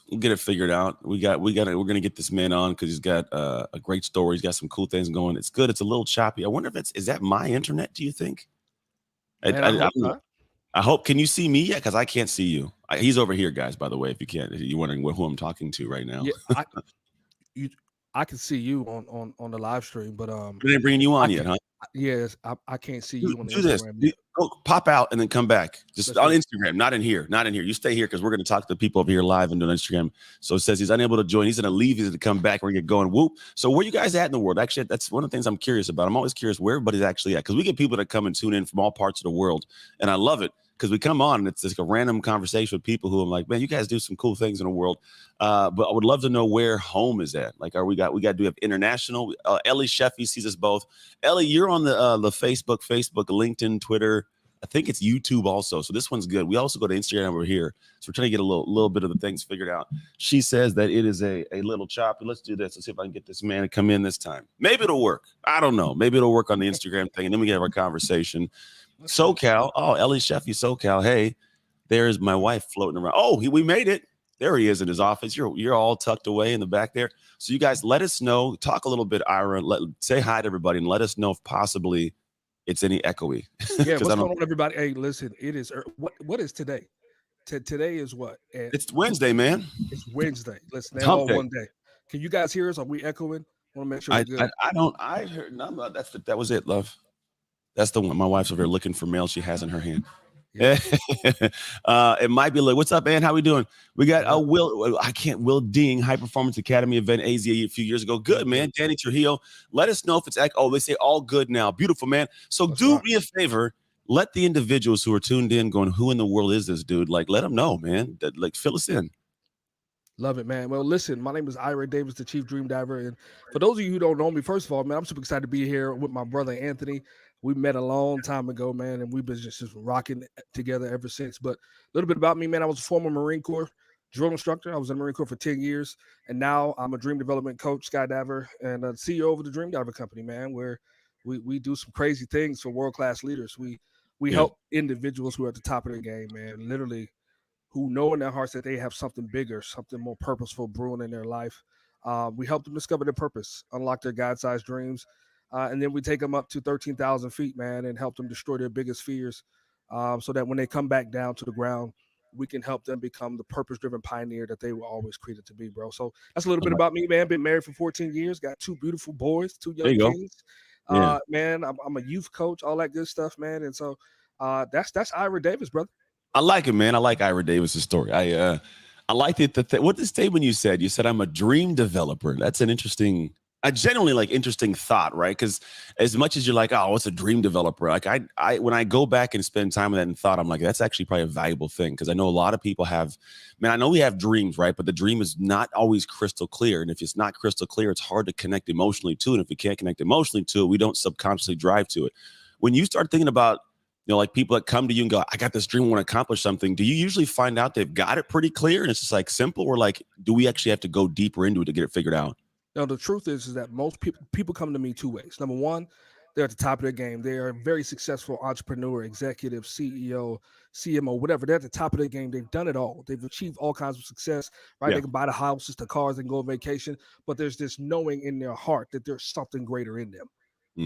We'll get it figured out. We're gonna get this man on because he's got a great story. He's got some cool things going. It's good. It's a little choppy. I wonder if is that my internet? Do you think? Man, I I hope don't know. not. I hope. Can you see me yet? Because I can't see you. He's over here, guys. By the way, if you can't, you're wondering who I'm talking to right now. Yeah, you I can see you on the live stream, but They ain't bringing you I on can yet, huh? yes, I can't see Do, you on the do this. Instagram yet. Go pop out and then come back. Just Let's on do it. Instagram, not in here. Not in here. You stay here because we're going to talk to the people over here live and on Instagram. So it says he's unable to join. He's going to leave. He's going to come back. We're going to get going. Whoop. So where you guys at in the world? Actually, that's one of the things I'm curious about. I'm always curious where everybody's actually at because we get people that come and tune in from all parts of the world. And I love it because we come on and it's just a random conversation with people who I'm like, man, you guys do some cool things in the world. But I would love to know where home is at. Like, do we have international? Ellie Sheffy sees us both. Ellie, you're on the Facebook, LinkedIn, Twitter. I think it's YouTube also. So this one's good. We also go to Instagram over here. So we're trying to get a little bit of the things figured out. She says that it is a little choppy. Let's do this. Let's see if I can get this man to come in this time. Maybe it'll work. I don't know. Maybe it'll work on the Instagram thing. And then we can have our conversation. SoCal. Oh, Ellie Sheffy, SoCal. Hey, there's my wife floating around. Oh, we made it. There he is in his office. You're all tucked away in the back there. So you guys let us know. Talk a little bit, Ira. Say hi to everybody and let us know if possibly it's any echoey. Yeah, what's going on, everybody? Hey, listen, it is what is today? Today is what? It's Wednesday, man. It's Wednesday. Listen, they're Hump all day. one day. Can you guys hear us? Are we echoing? I want to make sure we're good. I don't. I heard none. That was it, love. That's the one. My wife's over here looking for mail she has in her hand. Yeah. It might be like, what's up, man? How we doing? We got Will Ding, High Performance Academy event, AZA a few years ago. Good, man. Danny Trujillo. Let us know if it's they say all good now. Beautiful, man. So do me a favor. Let the individuals who are tuned in going, who in the world is this dude? Like, let them know, man. Like, fill us in. Love it, man. Well, listen, my name is Ira Davis, the Chief Dream Diver. And for those of you who don't know me, first of all, man, I'm super excited to be here with my brother, Anthony. We met a long time ago, man, and we've been just rocking together ever since. But a little bit about me, man. I was a former Marine Corps drill instructor. I was in the Marine Corps for 10 years. And now I'm a dream development coach, skydiver, and CEO of the Dream Diver Company, man, where we do some crazy things for world-class leaders. We help individuals who are at the top of their game, man, literally, who know in their hearts that they have something bigger, something more purposeful brewing in their life. We help them discover their purpose, unlock their God-sized dreams, and then we take them up to 13,000 feet, man, and help them destroy their biggest fears so that when they come back down to the ground, we can help them become the purpose-driven pioneer that they were always created to be, bro. So that's a little bit about me, man. Been married for 14 years, got 2 beautiful boys, 2 young kids. Man, I'm a youth coach, all that good stuff, man. And so that's Ira Davis, brother. I like it, man. I like Ira Davis's story. I liked it. What the statement you said? You said I'm a dream developer. That's an interesting, a genuinely like interesting thought, right? Because as much as you're like, oh, what's a dream developer? Like I when I go back and spend time with that and thought, I'm like, that's actually probably a valuable thing because I know a lot of people have, man, I know we have dreams, right? But the dream is not always crystal clear, and if it's not crystal clear, it's hard to connect emotionally to it. And if we can't connect emotionally to it, we don't subconsciously drive to it. When you start thinking about, you know, like people that come to you and go, I got this dream, I want to accomplish something. Do you usually find out they've got it pretty clear and it's just like simple, or like, do we actually have to go deeper into it to get it figured out? No, the truth is that most people come to me 2 ways. Number one, they're at the top of their game. They are a very successful entrepreneur, executive, CEO, CMO, whatever. They're at the top of their game. They've done it all. They've achieved all kinds of success, right? Yeah. They can buy the houses, the cars, and go on vacation. But there's this knowing in their heart that there's something greater in them,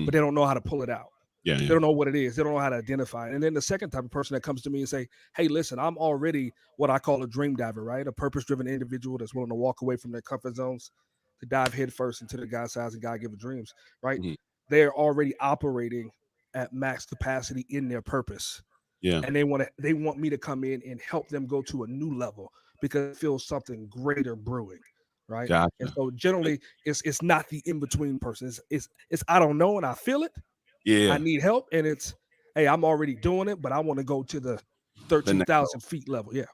but they don't know how to pull it out. Yeah. They don't know what it is. They don't know how to identify it. And then the second type of person that comes to me and say, hey, listen, I'm already what I call a dream diver, right? A purpose-driven individual that's willing to walk away from their comfort zones to dive headfirst into the God-sized and God-given dreams, right? Mm-hmm. They're already operating at max capacity in their purpose. Yeah. And they want me to come in and help them go to a new level because it feels something greater brewing. Right. Gotcha. And so generally it's not the in-between person. It's I don't know and I feel it. Yeah. I need help, and it's, hey, I'm already doing it, but I want to go to the 13,000 feet level. Yeah.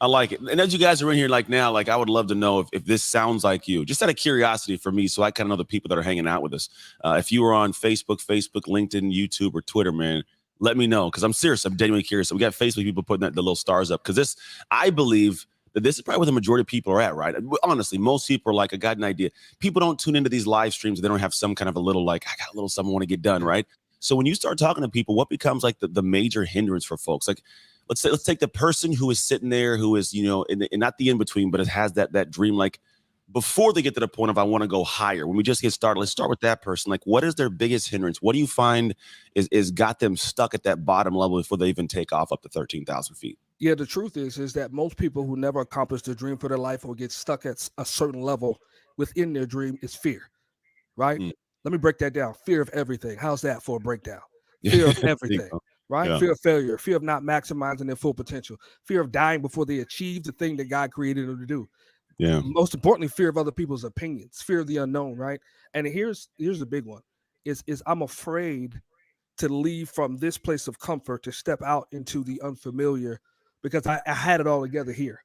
I like it. And as you guys are in here like now, like I would love to know if this sounds like you, just out of curiosity for me, so I kind of know the people that are hanging out with us. If you were on Facebook, LinkedIn, YouTube, or Twitter, man, let me know because I'm serious. I'm genuinely curious. So we got Facebook people putting the little stars up because this, I believe that this is probably where the majority of people are at, right? Honestly, most people are like, I got an idea. People don't tune into these live streams. They don't have some kind of a little like, I got a little something I want to get done, right? So when you start talking to people, what becomes like the major hindrance for folks? Like, let's take the person who is sitting there, who is, you know, in not the in between, but it has that dream, like before they get to the point of I want to go higher. When we just get started, let's start with that person. Like, what is their biggest hindrance? What do you find is got them stuck at that bottom level before they even take off up to 13,000 feet? Yeah, the truth is that most people who never accomplish their dream for their life or get stuck at a certain level within their dream is fear, right? Mm. Let me break that down. Fear of everything. How's that for a breakdown? Fear of There you everything, go. right? Yeah. Fear of failure, fear of not maximizing their full potential, fear of dying before they achieve the thing that God created them to do. Yeah. Most importantly, fear of other people's opinions, fear of the unknown, right? And here's the big one: is I'm afraid to leave from this place of comfort to step out into the unfamiliar because I had it all together here,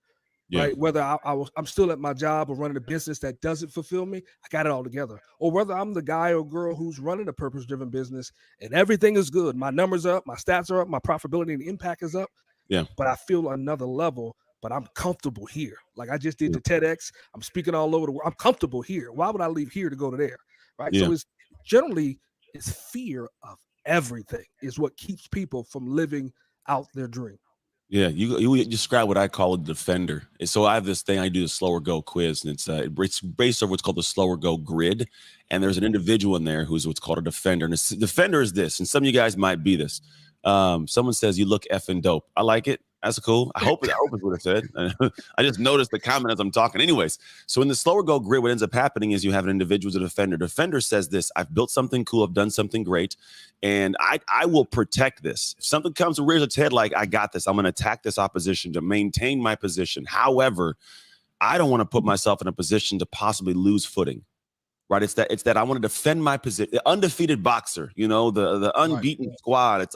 Yeah. right? Whether I'm still at my job or running a business that doesn't fulfill me, I got it all together. Or whether I'm the guy or girl who's running a purpose-driven business and everything is good, my numbers are up, my stats are up, my profitability and impact is up, Yeah. but I feel another level. But I'm comfortable here. Like I just did Yeah. the TEDx. I'm speaking all over the world. I'm comfortable here. Why would I leave here to go to there? Right. Yeah. So it's generally it's fear of everything is what keeps people from living out their dream. Yeah, you describe what I call a defender. And so I have this thing I do, the slower go quiz, and it's based on what's called the slower go grid. And there's an individual in there who's what's called a defender. And a defender is this, and some of you guys might be this. Someone says you look effing dope. I like it. That's cool. I hope it's what it said. I just noticed the comment as I'm talking. Anyways, so in the slower go grid, what ends up happening is you have an individual as a defender. Defender says this: I've built something cool, I've done something great, and I will protect this. If something comes and rears its head, like I got this, I'm going to attack this opposition to maintain my position. However, I don't want to put myself in a position to possibly lose footing. Right. It's that I want to defend my position. The undefeated boxer, you know, the unbeaten squad. It's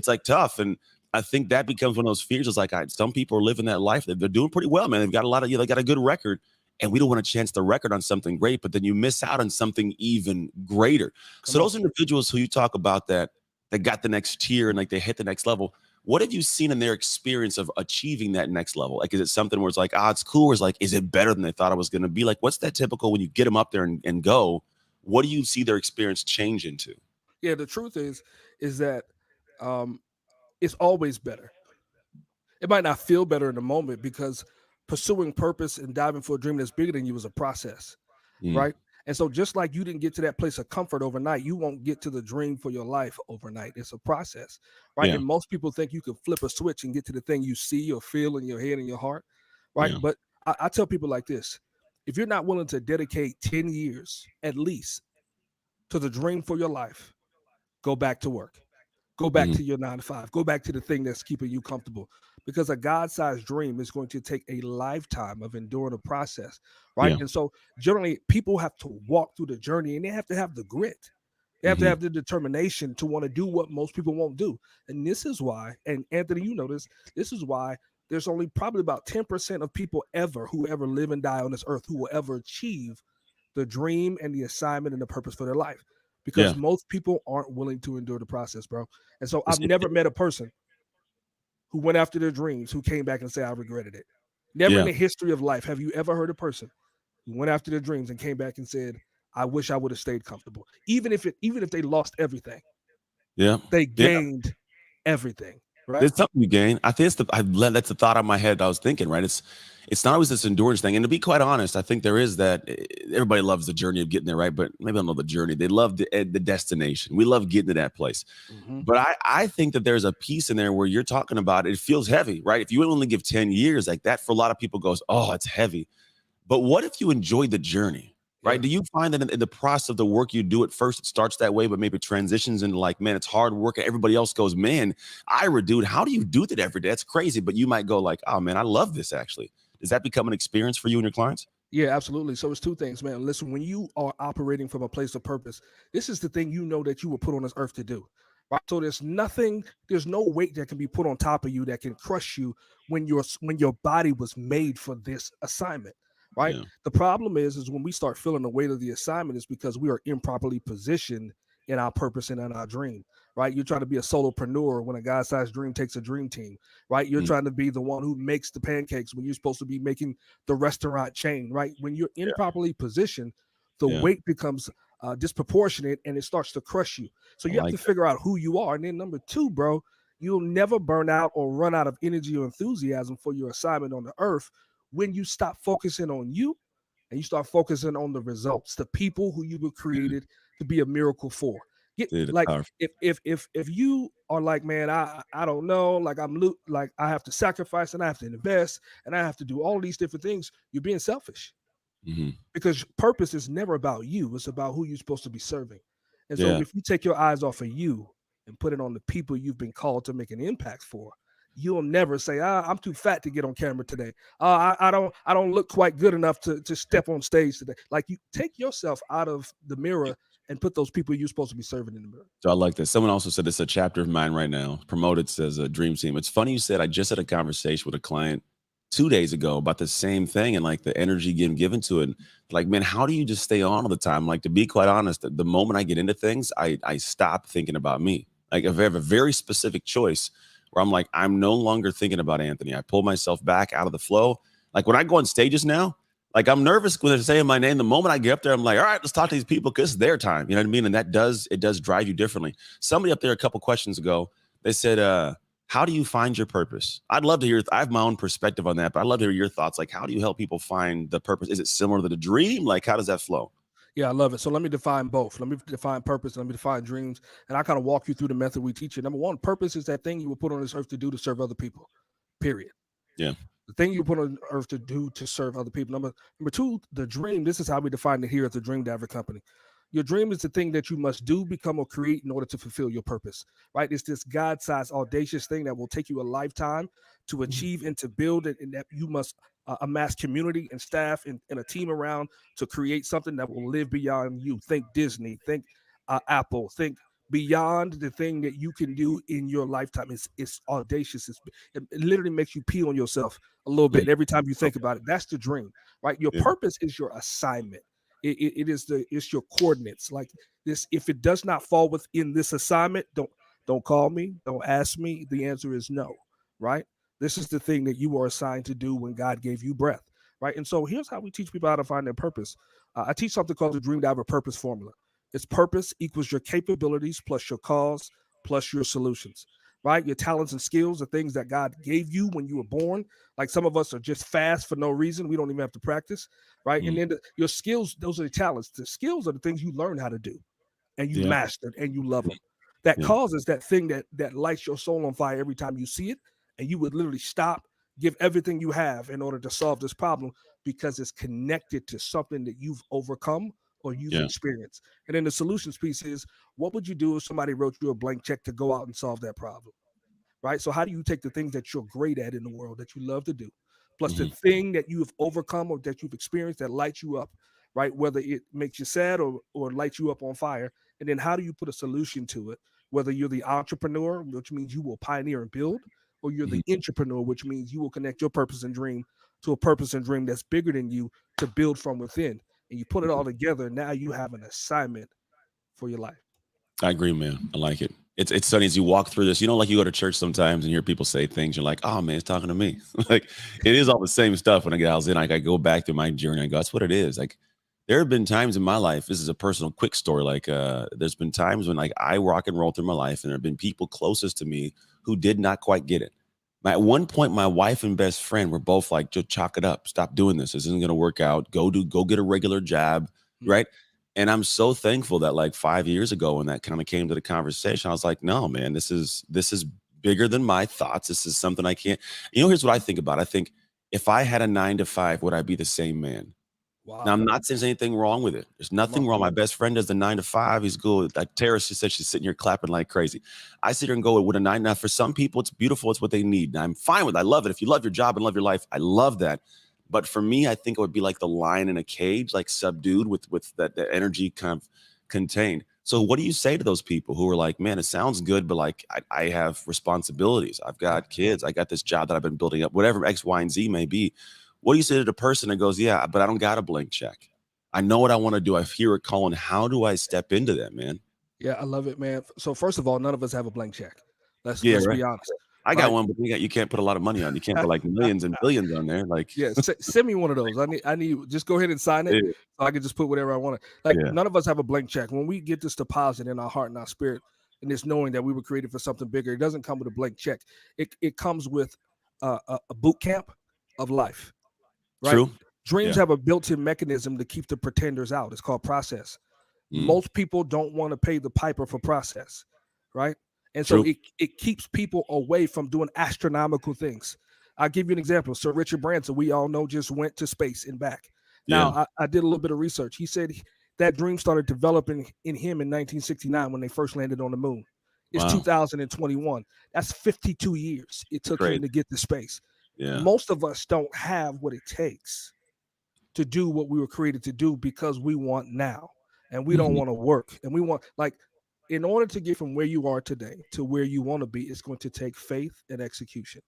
like tough. And I think that becomes one of those fears. It's like some people are living that life. They're doing pretty well, man. They've got they got a good record. And we don't want to chance the record on something great, but then you miss out on something even greater. So those individuals who you talk about that got the next tier and like they hit the next level, what have you seen in their experience of achieving that next level? Like, is it something where it's like, it's cool? Or is like, is it better than they thought it was going to be? Like, what's that typical when you get them up there and go? What do you see their experience change into? Yeah, the truth is that it's always better. It might not feel better in the moment because pursuing purpose and diving for a dream that's bigger than you is a process, right? And so just like you didn't get to that place of comfort overnight, you won't get to the dream for your life overnight. It's a process, right? Yeah. And most people think you can flip a switch and get to the thing you see or feel in your head and your heart, right? Yeah. But I tell people like this: if you're not willing to dedicate 10 years at least to the dream for your life, go back to work. Go back to your 9 to 5. Go back to the thing that's keeping you comfortable, because a God-sized dream is going to take a lifetime of enduring a process, right? Yeah. And so generally people have to walk through the journey and they have to have the grit. They have to have the determination to want to do what most people won't do. And this is why, and Anthony, you know this is why there's only probably about 10% of people who ever live and die on this earth who will ever achieve the dream and the assignment and the purpose for their life, because most people aren't willing to endure the process, bro. And so I've never met a person who went after their dreams who came back and said, I regretted it. Never in the history of life have you ever heard a person who went after their dreams and came back and said, I wish I would have stayed comfortable. Even if they lost everything. Yeah. They gained everything. Right? There's something you gain. I think that's the thought on my head I was thinking, right? It's not always this endurance thing. And to be quite honest, I think there is that. Everybody loves the journey of getting there, right? But maybe I don't know the journey. They love the destination. We love getting to that place. But I think that there's a piece in there where you're talking about it feels heavy, right? If you only give 10 years like that, for a lot of people goes, oh, it's heavy. But what if you enjoy the journey? Right. Do you find that in the process of the work you do, at first it starts that way, but maybe it transitions into like, man, it's hard work. And everybody else goes, man, Ira, dude, how do you do that every day? That's crazy. But you might go like, oh, man, I love this actually. Does that become an experience for you and your clients? Yeah, absolutely. So it's two things, man. Listen, when you are operating from a place of purpose, this is the thing you know that you were put on this earth to do. Right. So there's no weight that can be put on top of you that can crush you when your body was made for this assignment. Right. Yeah. The problem is when we start feeling the weight of the assignment is because we are improperly positioned in our purpose and in our dream. Right. You're trying to be a solopreneur when a God-sized dream takes a dream team. Right. You're trying to be the one who makes the pancakes when you're supposed to be making the restaurant chain. Right. When you're improperly positioned, the weight becomes disproportionate and it starts to crush you. So you have to figure out who you are. And then number two, bro, You'll never burn out or run out of energy or enthusiasm for your assignment on the earth when you stop focusing on you and you start focusing on the results, the people who you were created to be a miracle for. Get Dude, it's like powerful. if you are like, man, I don't know, like like I have to sacrifice and I have to invest and I have to do all these different things, you're being selfish Mhm. because purpose is never about you. It's about who you're supposed to be serving. And so Yeah. if you take your eyes off of you and put it on the people you've been called to make an impact for, you'll never say, I'm too fat to get on camera today. I don't look quite good enough to step on stage today. Like you take yourself out of the mirror and put those people you're supposed to be serving in the mirror. So I like this. Someone also said it's a chapter of mine right now. Promoted says a dream team. It's funny you said I just had a conversation with a client 2 days ago about the same thing and like the energy getting given to it. Like, man, how do you just stay on all the time? Like, to be quite honest, the moment I get into things, I stop thinking about me. Like, if I have a very specific choice where I'm like, I'm no longer thinking about Anthony. I pull myself back out of the flow. Like when I go on stages now, like I'm nervous when they're saying my name. The moment I get up there, I'm like, all right, let's talk to these people because it's their time. You know what I mean? And it does drive you differently. Somebody up there a couple questions ago, they said, how do you find your purpose? I'd love to hear, I have my own perspective on that, but I'd love to hear your thoughts. Like, how do you help people find the purpose? Is it similar to the dream? Like, how does that flow? Yeah, I love it. So let me define both. Let me define purpose. Let me define dreams. And I kind of walk you through the method we teach you. Number one, purpose is that thing you were put on this earth to do to serve other people. Period. Yeah. The thing you put on earth to do to serve other people. Number two, the dream. This is how we define it here at the Dream Diver Company. Your dream is the thing that you must do, become, or create in order to fulfill your purpose, right? It's this God-sized, audacious thing that will take you a lifetime to achieve and to build it, and that you must amass community and staff and a team around to create something that will live beyond you. Think Disney, think Apple, think beyond the thing that you can do in your lifetime. It's audacious. It literally makes you pee on yourself a little bit every time you think about it. That's the dream, right? Your purpose is your assignment. It's your coordinates. Like this, if it does not fall within this assignment, don't call me, don't ask me. The answer is no, right? This is the thing that you are assigned to do when God gave you breath, right? And so here's how we teach people how to find their purpose. I teach something called the Dream Diver Purpose Formula. It's purpose equals your capabilities plus your cause plus your solutions, right? Your talents and skills are things that God gave you when you were born. Like some of us are just fast for no reason. We don't even have to practice, right? And then your skills, those are the talents. The skills are the things you learn how to do and you mastered and you love them. That causes that thing that lights your soul on fire every time you see it. And you would literally stop, give everything you have in order to solve this problem because it's connected to something that you've overcome or you've experienced. And then the solutions piece is, what would you do if somebody wrote you a blank check to go out and solve that problem? Right? So how do you take the things that you're great at in the world that you love to do, plus the thing that you have overcome or that you've experienced that lights you up, right? Whether it makes you sad or lights you up on fire. And then how do you put a solution to it? Whether you're the entrepreneur, which means you will pioneer and build, or you're the entrepreneur, which means you will connect your purpose and dream to a purpose and dream that's bigger than you to build from within. And you put it all together. Now you have an assignment for your life. I agree, man. I like it. It's funny as you walk through this, like you go to church sometimes and hear people say things. You're like, oh man, it's talking to me. Like it is all the same stuff. When I was in, like I go back through my journey. I go, that's what it is. Like there have been times in my life. This is a personal quick story. Like there's been times when like I rock and roll through my life, and there have been people closest to me who did not quite get it. At one point, my wife and best friend were both like, just chalk it up. Stop doing this. This isn't going to work out. Go get a regular job. Right. And I'm so thankful that like 5 years ago, when that kind of came to the conversation, I was like, no, man, this is bigger than my thoughts. This is something I can't, here's what I think about. I think if I had a 9 to 5, would I be the same man? Wow. Now, I'm not saying there's anything wrong with it. There's nothing wrong. My best friend does the 9 to 5. He's good. Like Tara, she said she's sitting here clapping like crazy. I sit here and go with a 9. Now, for some people, it's beautiful. It's what they need. And I'm fine with it. I love it. If you love your job and love your life, I love that. But for me, I think it would be like the lion in a cage, like subdued with that energy kind of contained. So what do you say to those people who are like, man, it sounds good, but like I have responsibilities. I've got kids. I got this job that I've been building up, whatever X, Y, and Z may be. What do you say to the person that goes, yeah, but I don't got a blank check. I know what I want to do. I hear it calling. How do I step into that, man? Yeah, I love it, man. So first of all, none of us have a blank check. Let's be honest. I got one, but you can't put a lot of money on. You can't put like millions and billions on there. Like, send me one of those. I need just go ahead and sign it. So I can just put whatever I want. Like none of us have a blank check. When we get this deposit in our heart and our spirit, and it's knowing that we were created for something bigger. It doesn't come with a blank check. It comes with a boot camp of life, right? True. Dreams Yeah. have a built-in mechanism to keep the pretenders out. It's called process. Mm. Most people don't want to pay the piper for process, right? And True. so it keeps people away from doing astronomical things. I'll give you an example. Sir Richard Branson, we all know, just went to space and back. Now, Yeah. I did a little bit of research. He said that dream started developing in him in 1969 when they first landed on the moon. It's Wow. 2021. That's 52 years it took Great. him to get to space. Yeah. Most of us don't have what it takes to do what we were created to do because we want now, and we don't Mhm. want to work. And we want, like, in order to get from where you are today to where you want to be, it's going to take faith and execution.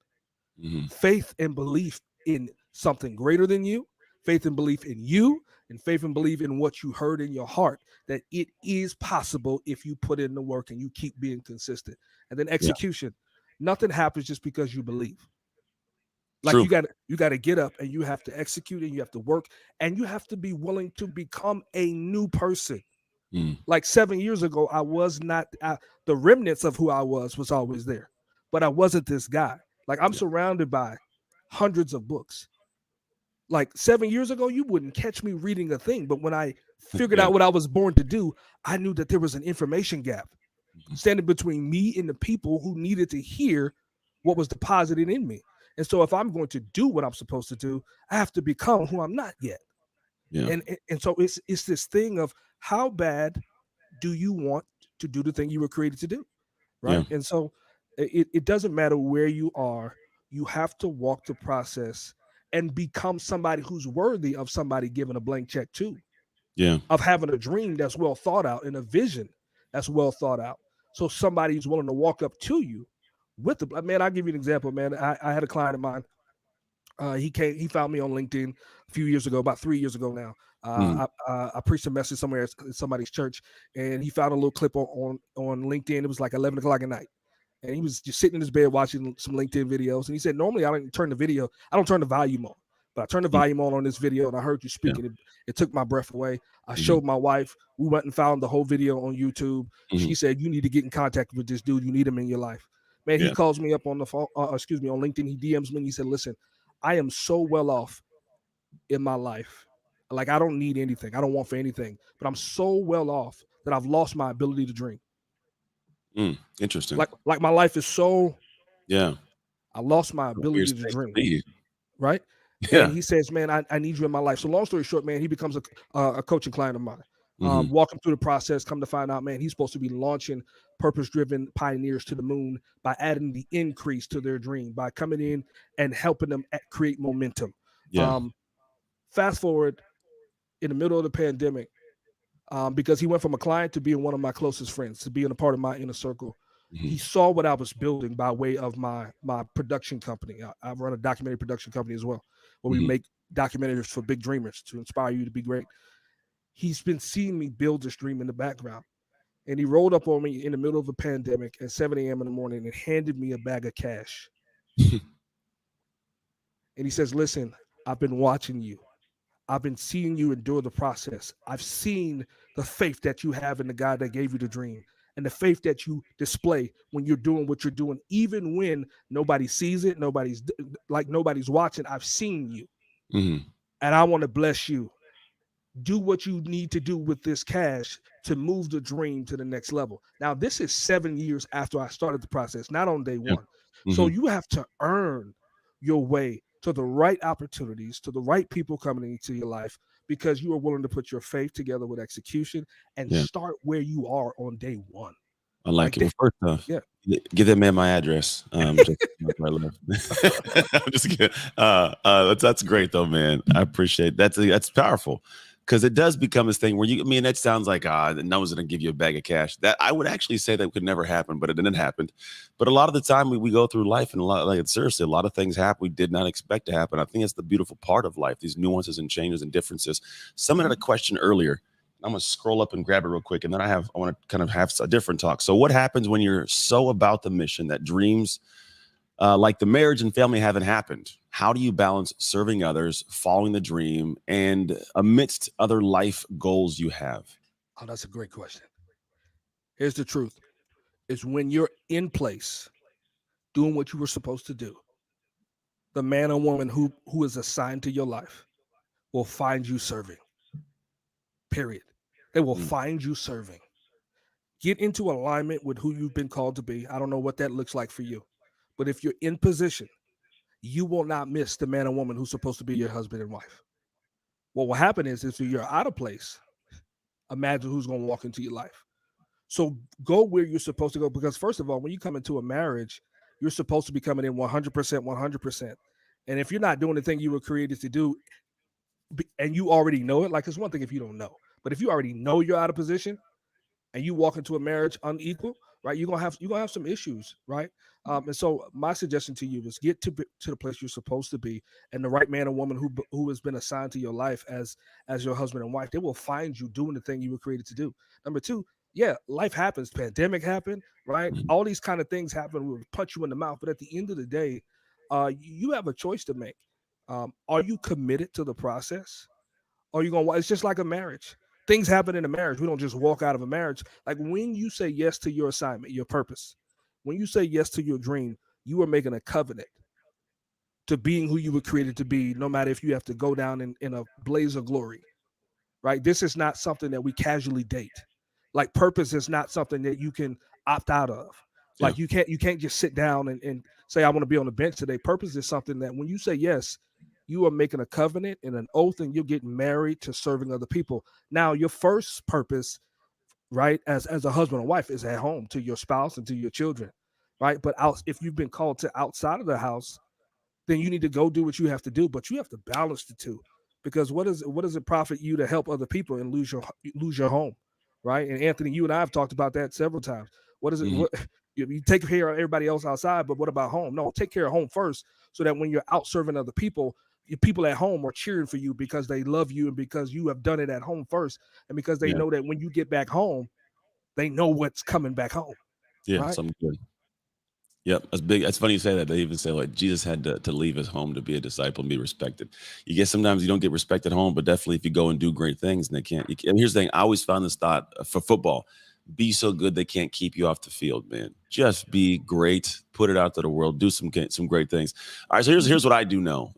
Mhm. Faith and belief in something greater than you, faith and belief in you, and faith and belief in what you heard in your heart, that it is possible if you put in the work and you keep being consistent. And then execution. Nothing happens just because you believe. Like, True. you got to get up and you have to execute, and you have to work, and you have to be willing to become a new person. Mm. Like 7 years ago, I was not the remnants of who I was always there, but I wasn't this guy. Like, I'm surrounded by hundreds of books. Like 7 years ago, you wouldn't catch me reading a thing, but when I figured Yeah. out what I was born to do, I knew that there was an information gap standing between me and the people who needed to hear what was deposited in me. And so if I'm going to do what I'm supposed to do, I have to become who I'm not yet. Yeah. And so it's this thing of, how bad do you want to do the thing you were created to do, right? Yeah. And so it doesn't matter where you are. You have to walk the process and become somebody who's worthy of somebody giving a blank check to, Yeah. of having a dream that's well thought out and a vision that's well thought out. So somebody's willing to walk up to you with the, man. I'll give you an example, man. I had a client of mine. He found me on LinkedIn a few years ago, about 3 years ago now. I preached a message somewhere at somebody's church, and he found a little clip on LinkedIn. It was like 11 o'clock at night, and he was just sitting in his bed watching some LinkedIn videos. And he said, normally I don't turn the volume on, but I turned the volume on this video, and I heard you speaking. It took my breath away. I showed my wife. We went and found the whole video on YouTube. She said, you need to get in contact with this dude. You need him in your life. Man, he calls me up on the phone, on LinkedIn. He DMs me, and he said, listen, I am so well off in my life. Like, I don't need anything. I don't want for anything, but I'm so well off that I've lost my ability to dream. Interesting. Like my life is so, I lost my ability to dream. Right. Yeah. And he says, man, I need you in my life. So long story short, man, he becomes a coaching client of mine. Walk him through the process, come to find out, man, he's supposed to be launching purpose-driven pioneers to the moon by adding the increase to their dream, by coming in and helping them create momentum. Fast forward in the middle of the pandemic, because he went from a client to being one of my closest friends, to being a part of my inner circle. He saw what I was building by way of my production company. I run a documentary production company as well, where we make documentaries for big dreamers to inspire you to be great. He's been seeing me build this dream in the background. And he rolled up on me in the middle of a pandemic at 7 a.m. in the morning and handed me a bag of cash. And he says, listen, I've been watching you. I've been seeing you endure the process. I've seen the faith that you have in the God that gave you the dream, and the faith that you display when you're doing what you're doing, even when nobody sees it, nobody's watching. I've seen you. And I want to bless you. Do what you need to do with this cash to move the dream to the next level. Now, this is 7 years after I started the process, not on day one. So you have to earn your way to the right opportunities, to the right people coming into your life, because you are willing to put your faith together with execution and start where you are on day one. I like it. Well, first off, give that man my address. I'm just kidding. That's great though, man. I appreciate that. That's powerful, because it does become this thing where that sounds like no one's gonna give you a bag of cash. That I would actually say that could never happen, but it didn't happen. But a lot of the time we go through life, and seriously, a lot of things happen we did not expect to happen. I think that's the beautiful part of life, these nuances and changes and differences. Someone had a question earlier. I'm gonna scroll up and grab it real quick, and then I want to kind of have a different talk. So what happens when you're so about the mission that dreams like the marriage and family haven't happened? How do you balance serving others, following the dream, and amidst other life goals you have? Oh, that's a great question. Here's the truth. is when you're in place doing what you were supposed to do. The man or woman who is assigned to your life will find you serving. Period. They will Mm. find you serving. Get into alignment with who you've been called to be. I don't know what that looks like for you, but if you're in position, you will not miss the man or woman who's supposed to be your husband and wife. What will happen is if you're out of place, imagine who's going to walk into your life. So go where you're supposed to go, because first of all, when you come into a marriage, you're supposed to be coming in 100%, 100%. And if you're not doing the thing you were created to do, and you already know it, like it's one thing if you don't know, but if you already know you're out of position and you walk into a marriage unequal, right? You're gonna have some issues, right? And so my suggestion to you is get to the place you're supposed to be, and the right man or woman who has been assigned to your life as your husband and wife, they will find you doing the thing you were created to do. Number two, yeah, life happens. Pandemic happened, right? Mhm. All these kind of things happen. Will punch you in the mouth, but at the end of the day, you have a choice to make. Are you committed to the process? Or you gonna? It's just like a marriage. Things happen in a marriage. We don't just walk out of a marriage. Like when you say yes to your assignment, your purpose, when you say yes to your dream, you are making a covenant to being who you were created to be, no matter if you have to go down in a blaze of glory, right? This is not something that we casually date. Like purpose is not something that you can opt out of. Yeah. Like you can't just sit down and say, I want to be on the bench today. Purpose is something that when you say yes, you are making a covenant and an oath, and you're getting married to serving other people. Now, your first purpose, right, as a husband and wife, is at home to your spouse and to your children, right? But if you've been called to outside of the house, then you need to go do what you have to do. But you have to balance the two, because what does it profit you to help other people and lose your home, right? And Anthony, you and I have talked about that several times. What is it? Mhm. What you take care of everybody else outside, but what about home? No, take care of home first, so that when you're out serving other people, people at home are cheering for you because they love you and because you have done it at home first, and because they Yeah. know that when you get back home, they know what's coming back home, Yeah. right? Something good. Yep, that's big. It's funny you say that. They even say like Jesus had to leave his home to be a disciple and be respected. You get sometimes you don't get respect at home, but definitely if you go and do great things, and they can't. And here's the thing: I always found this thought for football: be so good they can't keep you off the field, man. Just be great, put it out to the world, do some great things. All right, so here's what I do know.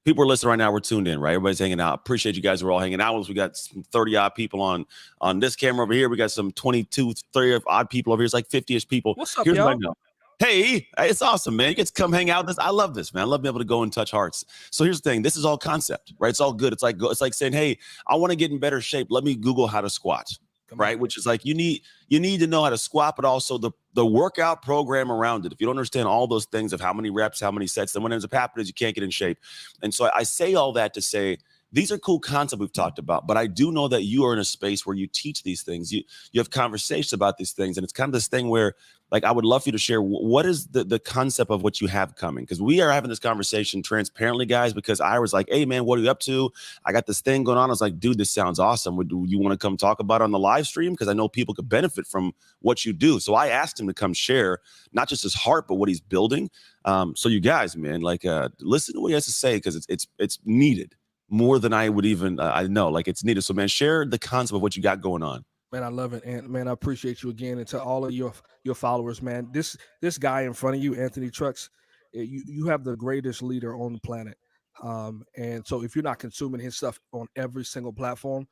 People are listening right now. We're tuned in, right? Everybody's hanging out. Appreciate you guys. We're all hanging out with us. We got some 30 odd people on this camera over here. We got some 22, 30 odd people over here. It's like 50ish people. What's up, Here's what I y'all? know. Hey, it's awesome, man. You get to come hang out with us. I love this, man. I love being able to go and touch hearts. So here's the thing. This is all concept, right? It's all good. It's like saying, hey, I want to get in better shape. Let me Google how to squat, Come on. right? Which is like you need to know how to squat, but also the workout program around it. If you don't understand all those things of how many reps, how many sets, then what ends up happening is you can't get in shape. And so I say all that to say these are cool concepts we've talked about, but I do know that you are in a space where you teach these things. You have conversations about these things, and it's kind of this thing where like I would love for you to share what is the concept of what you have coming, because we are having this conversation transparently, guys, because I was like, hey man, what are you up to? I got this thing going on. I was like, dude, this sounds awesome. Would you want to come talk about it on the live stream? Because I know people could benefit from what you do. So I asked him to come share not just his heart, but what he's building. So you guys, man, like listen to what he has to say, because it's needed more than I would even I know, like it's needed. So man, share the concept of what you got going on. Man, I love it, and man, I appreciate you again, and to all of your followers, man. This guy in front of you, Anthony Trucks, you have the greatest leader on the planet. And so if you're not consuming his stuff on every single platform,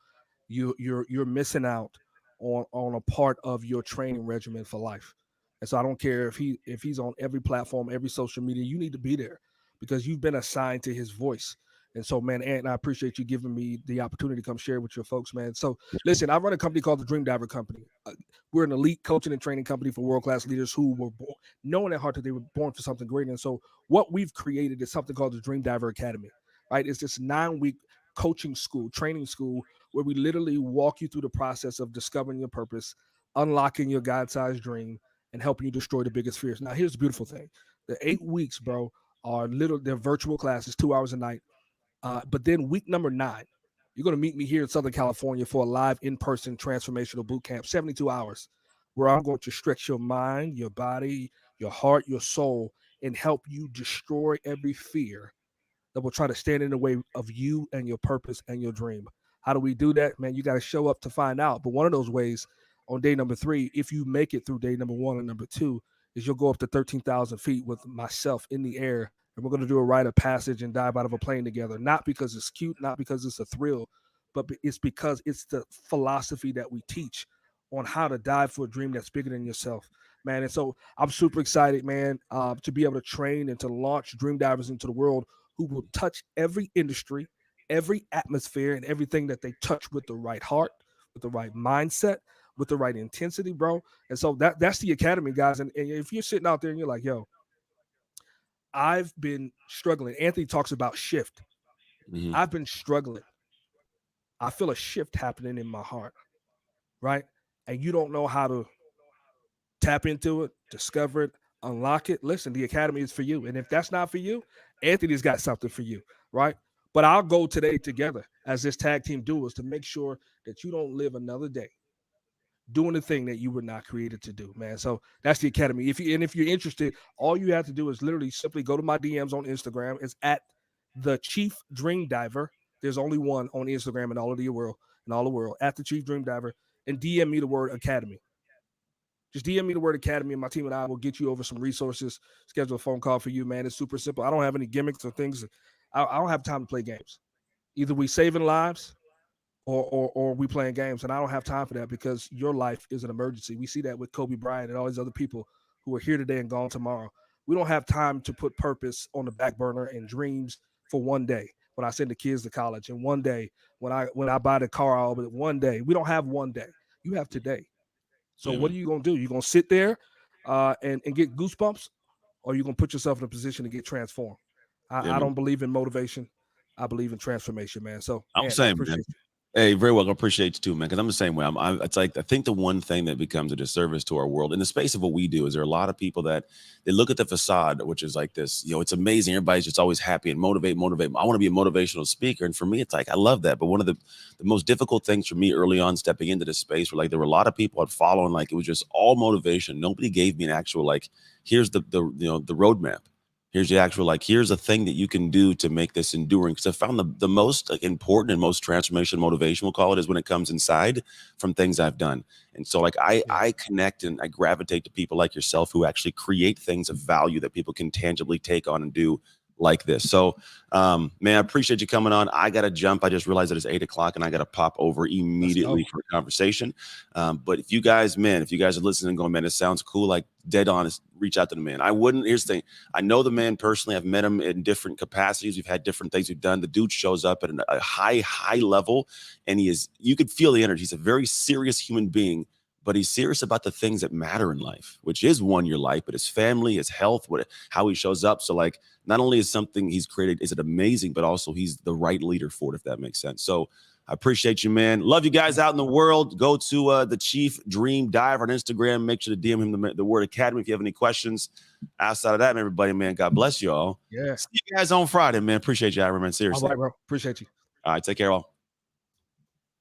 you're missing out on a part of your training regimen for life. And so I don't care if he's on every platform, every social media, you need to be there because you've been assigned to his voice. And so, man, Ant, I appreciate you giving me the opportunity to come share with your folks, man. So, listen, I run a company called the Dream Diver Company. We're an elite coaching and training company for world-class leaders who were born, knowing at heart that they were born for something great. And so what we've created is something called the Dream Diver Academy, right? It's this 9-week coaching school, training school, where we literally walk you through the process of discovering your purpose, unlocking your God-sized dream, and helping you destroy the biggest fears. Now, here's the beautiful thing. The 8 weeks, bro, they're virtual classes, 2 hours a night. But then week number 9, you're going to meet me here in Southern California for a live in-person transformational boot camp, 72 hours, where I'm going to stretch your mind, your body, your heart, your soul, and help you destroy every fear that will try to stand in the way of you and your purpose and your dream. How do we do that, man? You got to show up to find out. But one of those ways, on day number 3, if you make it through day number 1 and number 2, is you'll go up to 13,000 feet with myself in the air, and we're going to do a rite of passage and dive out of a plane together. Not because it's cute, not because it's a thrill, but it's because it's the philosophy that we teach on how to dive for a dream that's bigger than yourself, man. And so I'm super excited, man, to be able to train and to launch dream divers into the world who will touch every industry, every atmosphere, and everything that they touch with the right heart, with the right mindset, with the right intensity, bro. And so that's the academy, guys. And if you're sitting out there and you're like, yo, I've been struggling. Anthony talks about shift. Mm-hmm. I've been struggling. I feel a shift happening in my heart, right? And you don't know how to tap into it, discover it, unlock it. Listen, the academy is for you. And if that's not for you, Anthony's got something for you, right? But our goal today together as this tag team duo is to make sure that you don't live another day doing the thing that you were not created to do, man. So that's the academy. If you're interested, all you have to do is literally simply go to my DMs on Instagram. It's at the Chief Dream Diver. There's only one on Instagram in all the world, at the Chief Dream Diver, and DM me the word academy. Just DM me the word academy, and my team and I will get you over some resources, schedule a phone call for you, man. It's super simple. I don't have any gimmicks or things. I don't have time to play games. Either we saving lives or we playing games, and I don't have time for that because your life is an emergency. We see that with Kobe Bryant and all these other people who are here today and gone tomorrow. We don't have time to put purpose on the back burner and dreams for one day when I send the kids to college, and one day when I buy the car, all but one day. We don't have one day. You have today. So what are you gonna do? You gonna sit there and get goosebumps, or you gonna put yourself in a position to get transformed? I don't believe in motivation. I believe in transformation, man. So I'm saying, man. Hey, very well. I appreciate you too, man. Because I'm the same way. It's like I think the one thing that becomes a disservice to our world in the space of what we do is there are a lot of people that they look at the facade, which is like this. It's amazing. Everybody's just always happy and motivate. I want to be a motivational speaker, and for me, it's like I love that. But one of the most difficult things for me early on stepping into this space were like there were a lot of people I'd follow, and like it was just all motivation. Nobody gave me an actual like here's the roadmap. Here's the actual, here's a thing that you can do to make this enduring. Because I found the most important and most transformation motivation, we'll call it, is when it comes inside from things I've done. And so I connect and I gravitate to people like yourself who actually create things of value that people can tangibly take on and do like this. So, man, I appreciate you coming on. I got to jump. I just realized that it's 8 o'clock and I got to pop over immediately for a conversation. But if you guys are listening and going, man, it sounds cool, like dead honest, reach out to the man. Here's the thing. I know the man personally. I've met him in different capacities. We've had different things we've done. The dude shows up at a high level, and you could feel the energy. He's a very serious human being, but he's serious about the things that matter in life, which is your life, but his family, his health, how he shows up. So not only is something he's created, is it amazing, but also he's the right leader for it, if that makes sense. So I appreciate you, man. Love you guys out in the world. Go to the Chief Dream Diver on Instagram. Make sure to DM him the word academy if you have any questions. Outside of that, everybody, man, God bless you all. Yeah. See you guys on Friday, man. Appreciate you, Ira, man. Seriously. All right, bro. Appreciate you. All right. Take care, all.